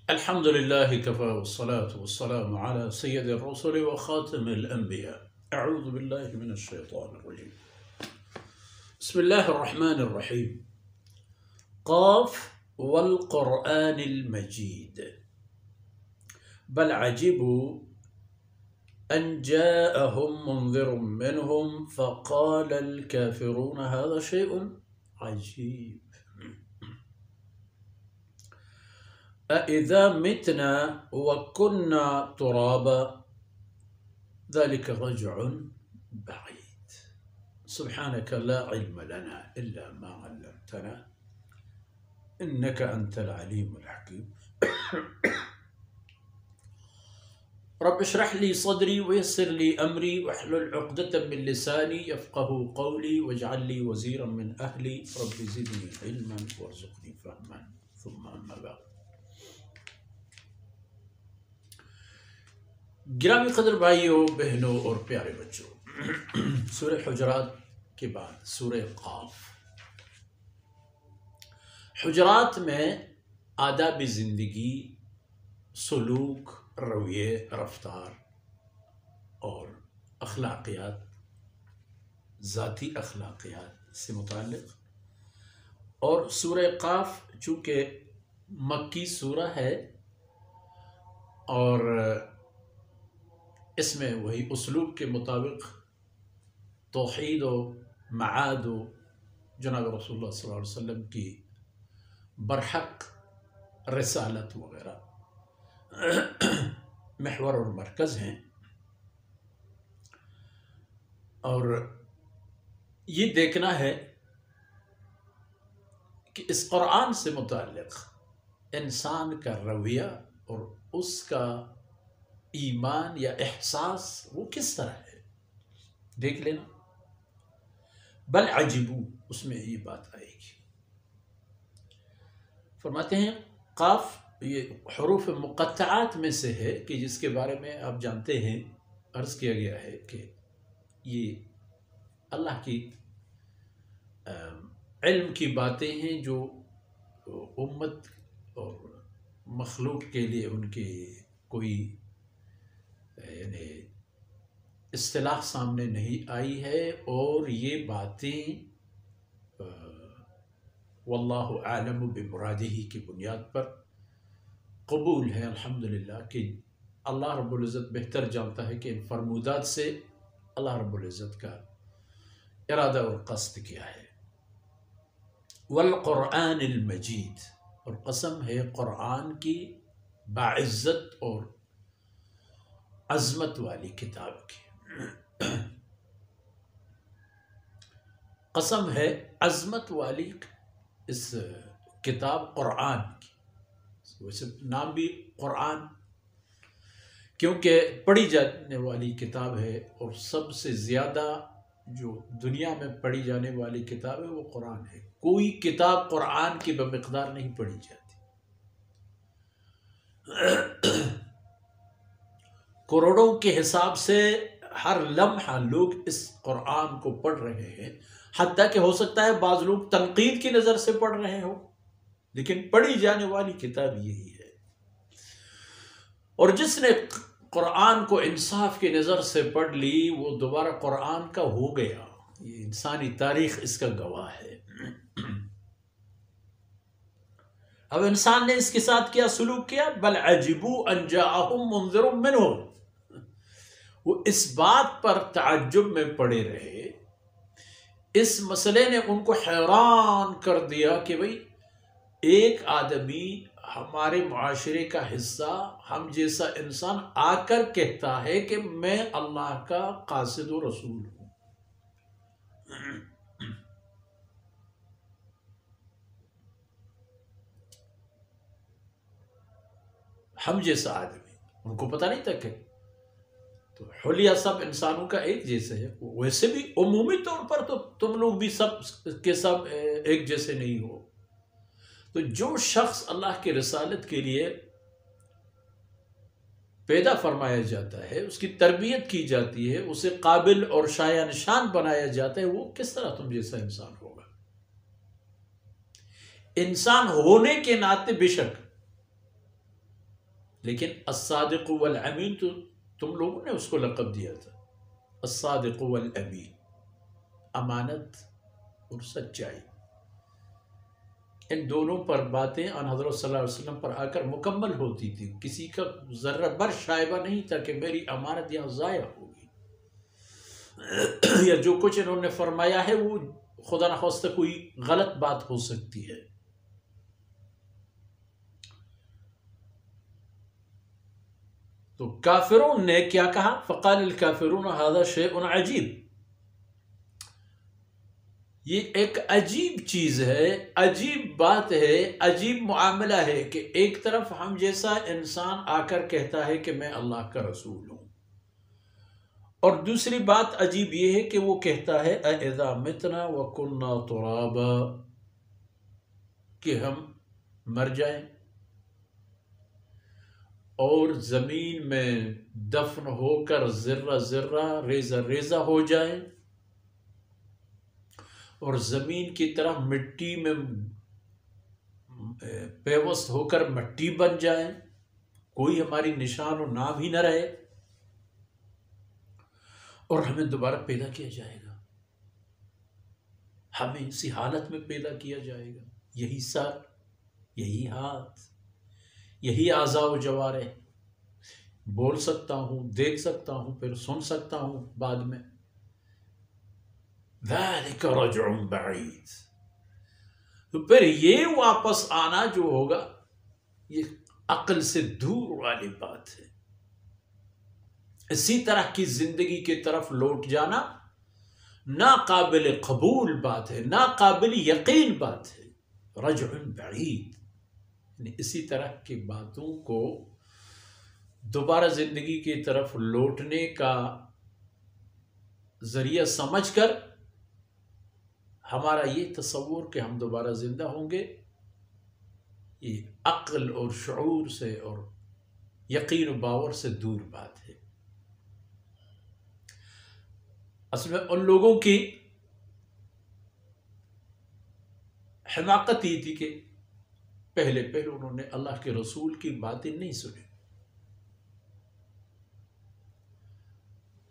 الحمد لله كفى والصلاة والسلام على سيد الرسل وخاتم الأنبياء. أعوذ بالله من الشيطان الرجيم. بسم الله الرحمن الرحيم. قاف والقرآن المجيد. بل عجبوا أن جاءهم منذر منهم فقال الكافرون هذا شيء عجيب أإذا متنا وكنا ترابا ذلك رجع بعيد. سبحانك لا علم لنا إلا ما علمتنا إنك أنت العليم الحكيم. رب اشرح لي صدري ويسر لي أمري واحلل عقدة من لساني يفقه قولي واجعل لي وزيرا من أهلي رب زدني علما وارزقني فهما. ثم أما بعد. گرامی قدر بھائیوں بہنوں اور پیارے بچوں، سورہ حجرات کے بعد سورہ قاف۔ حجرات میں آداب زندگی، سلوک، رویے، رفتار اور اخلاقیات، ذاتی اخلاقیات سے متعلق، اور سورہ قاف چونکہ مکی سورہ ہے اور اس میں وہی اسلوب کے مطابق توحید و معاد و جناب رسول اللہ صلی اللہ علیہ وسلم کی برحق رسالت وغیرہ محور اور مرکز ہیں، اور یہ دیکھنا ہے کہ اس قرآن سے متعلق انسان کا رویہ اور اس کا ایمان یا احساس وہ کس طرح ہے، دیکھ لینا۔ بل عجبو، اس میں یہ بات آئے گی۔ فرماتے ہیں قاف یہ حروف مقطعات میں سے ہے کہ جس کے بارے میں آپ جانتے ہیں، عرض کیا گیا ہے کہ یہ اللہ کی علم کی باتیں ہیں جو امت اور مخلوق کے لیے ان کی کوئی یعنی اصطلاح سامنے نہیں آئی ہے، اور یہ باتیں واللہ اعلم بمرادہ کی بنیاد پر قبول ہے الحمدللہ، کہ اللہ رب العزت بہتر جانتا ہے کہ ان فرمودات سے اللہ رب العزت کا ارادہ اور قصد کیا ہے۔ والقرآن المجید، اور قسم ہے قرآن کی باعزت اور عظمت والی کتاب کی، قسم ہے عظمت والی اس کتاب قرآن کی۔ ویسے نام بھی قرآن کیونکہ پڑھی جانے والی کتاب ہے، اور سب سے زیادہ جو دنیا میں پڑھی جانے والی کتاب ہے وہ قرآن ہے۔ کوئی کتاب قرآن کی بمقدار نہیں پڑھی جاتی۔ کروڑوں کے حساب سے ہر لمحہ لوگ اس قرآن کو پڑھ رہے ہیں، حتیٰ کہ ہو سکتا ہے بعض لوگ تنقید کی نظر سے پڑھ رہے ہوں، لیکن پڑھی جانے والی کتاب یہی ہے۔ اور جس نے قرآن کو انصاف کی نظر سے پڑھ لی وہ دوبارہ قرآن کا ہو گیا، یہ انسانی تاریخ اس کا گواہ ہے۔ اب انسان نے اس کے ساتھ کیا سلوک کیا؟ بل عجبوا ان جاءهم منذر منهم، وہ اس بات پر تعجب میں پڑے رہے، اس مسئلے نے ان کو حیران کر دیا کہ بھئی ایک آدمی ہمارے معاشرے کا حصہ، ہم جیسا انسان آ کر کہتا ہے کہ میں اللہ کا قاصد و رسول ہوں۔ ہم جیسا آدمی، ان کو پتہ نہیں تھا کہ تو حلیہ سب انسانوں کا ایک جیسے ہے، ویسے بھی عمومی طور پر تو تم لوگ بھی سب کے سب ایک جیسے نہیں ہو۔ تو جو شخص اللہ کی رسالت کے لیے پیدا فرمایا جاتا ہے، اس کی تربیت کی جاتی ہے، اسے قابل اور شایع نشان بنایا جاتا ہے، وہ کس طرح تم جیسا انسان ہوگا؟ انسان ہونے کے ناطے بے شک لیکن الصادق والامین تو تم لوگوں نے اس کو لقب دیا تھا، الصادق والامین، امانت اور سچائی، ان دونوں پر باتیں ان حضرت صلی اللہ علیہ وسلم پر آ کر مکمل ہوتی تھی، کسی کا ذرہ بر شائبہ نہیں تھا کہ میری امانت یہاں ضائع ہوگی یا جو کچھ انہوں نے فرمایا ہے وہ خدا نخواستہ کوئی غلط بات ہو سکتی ہے۔ تو کافرون نے کیا کہا؟ فقال الکافرون هذا شیء عجیب، یہ ایک عجیب چیز ہے، عجیب بات ہے، عجیب معاملہ ہے کہ ایک طرف ہم جیسا انسان آ کر کہتا ہے کہ میں اللہ کا رسول ہوں، اور دوسری بات عجیب یہ ہے کہ وہ کہتا ہے اَإِذَا مِتْنَا وَكُنَّا تُرَابًا، کہ ہم مر جائیں اور زمین میں دفن ہو کر ذرہ ذرہ ریزہ ریزہ ہو جائیں اور زمین کی طرح مٹی میں پیوست ہو کر مٹی بن جائیں، کوئی ہماری نشان و نام ہی نہ رہے، اور ہمیں دوبارہ پیدا کیا جائے گا، ہمیں اسی حالت میں پیدا کیا جائے گا، یہی سر، یہی ہاتھ، یہی اعضاء و جوارح، بول سکتا ہوں، دیکھ سکتا ہوں، پھر سن سکتا ہوں بعد میں۔ ذَلِكَ رَجْعٌ بَعِيدٌ، تو پھر یہ واپس آنا جو ہوگا یہ عقل سے دور والی بات ہے، اسی طرح کی زندگی کی طرف لوٹ جانا ناقابل قبول بات ہے، ناقابل یقین بات ہے، رجع بعید، یعنی اسی طرح کی باتوں کو دوبارہ زندگی کی طرف لوٹنے کا ذریعہ سمجھ کر ہمارا یہ تصور کہ ہم دوبارہ زندہ ہوں گے، یہ عقل اور شعور سے اور یقین و باور سے دور بات ہے۔ اصل میں ان لوگوں کی حماقت یہ تھی کہ پہلے انہوں نے اللہ کے رسول کی باتیں نہیں سنی،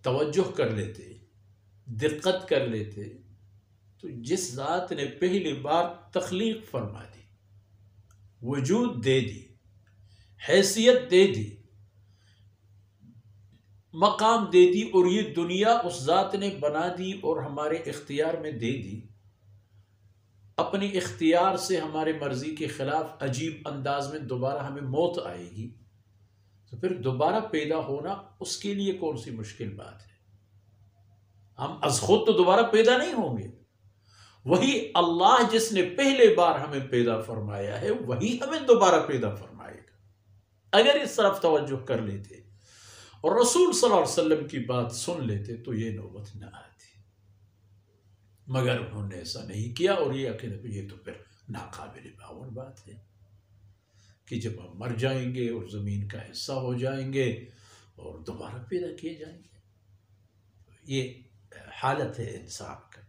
توجہ کر لیتے، دقت کر لیتے تو جس ذات نے پہلی بار تخلیق فرما دی، وجود دے دی، حیثیت دے دی، مقام دے دی، اور یہ دنیا اس ذات نے بنا دی اور ہمارے اختیار میں دے دی، اپنی اختیار سے ہمارے مرضی کے خلاف عجیب انداز میں دوبارہ ہمیں موت آئے گی، تو پھر دوبارہ پیدا ہونا اس کے لیے کون سی مشکل بات ہے؟ ہم از خود تو دوبارہ پیدا نہیں ہوں گے، وہی اللہ جس نے پہلے بار ہمیں پیدا فرمایا ہے وہی ہمیں دوبارہ پیدا فرمائے گا۔ اگر اس طرف توجہ کر لیتے اور رسول صلی اللہ علیہ وسلم کی بات سن لیتے تو یہ نوبت نہ آتی، مگر انہوں نے ایسا نہیں کیا، اور یہ تو پھر ناقابل باور بات ہے کہ جب ہم مر جائیں گے اور زمین کا حصہ ہو جائیں گے اور دوبارہ پیدا کیے جائیں گے، یہ حالت ہے انسان کا،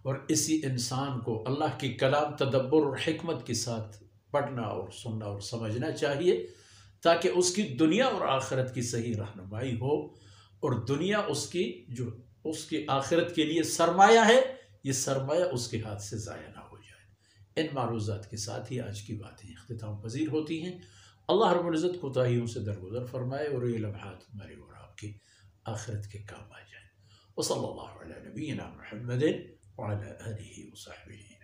اور اسی انسان کو اللہ کی کلام تدبر اور حکمت کے ساتھ پڑھنا اور سننا اور سمجھنا چاہیے، تاکہ اس کی دنیا اور آخرت کی صحیح رہنمائی ہو، اور دنیا اس کی آخرت کے لیے سرمایہ ہے، یہ سرمایہ اس کے ہاتھ سے ضائع نہ ہو جائے۔ ان معروضات کے ساتھ ہی آج کی باتیں اختتام پذیر ہوتی ہیں۔ اللہ رب العزت کوتاہیوں سے درگزر فرمائے اور یہ لمحات ہماری اور آپ کی آخرت کے کام آ جائیں۔ وصلی اللہ علی نبینا محمد وعلی آلہ وصحبہ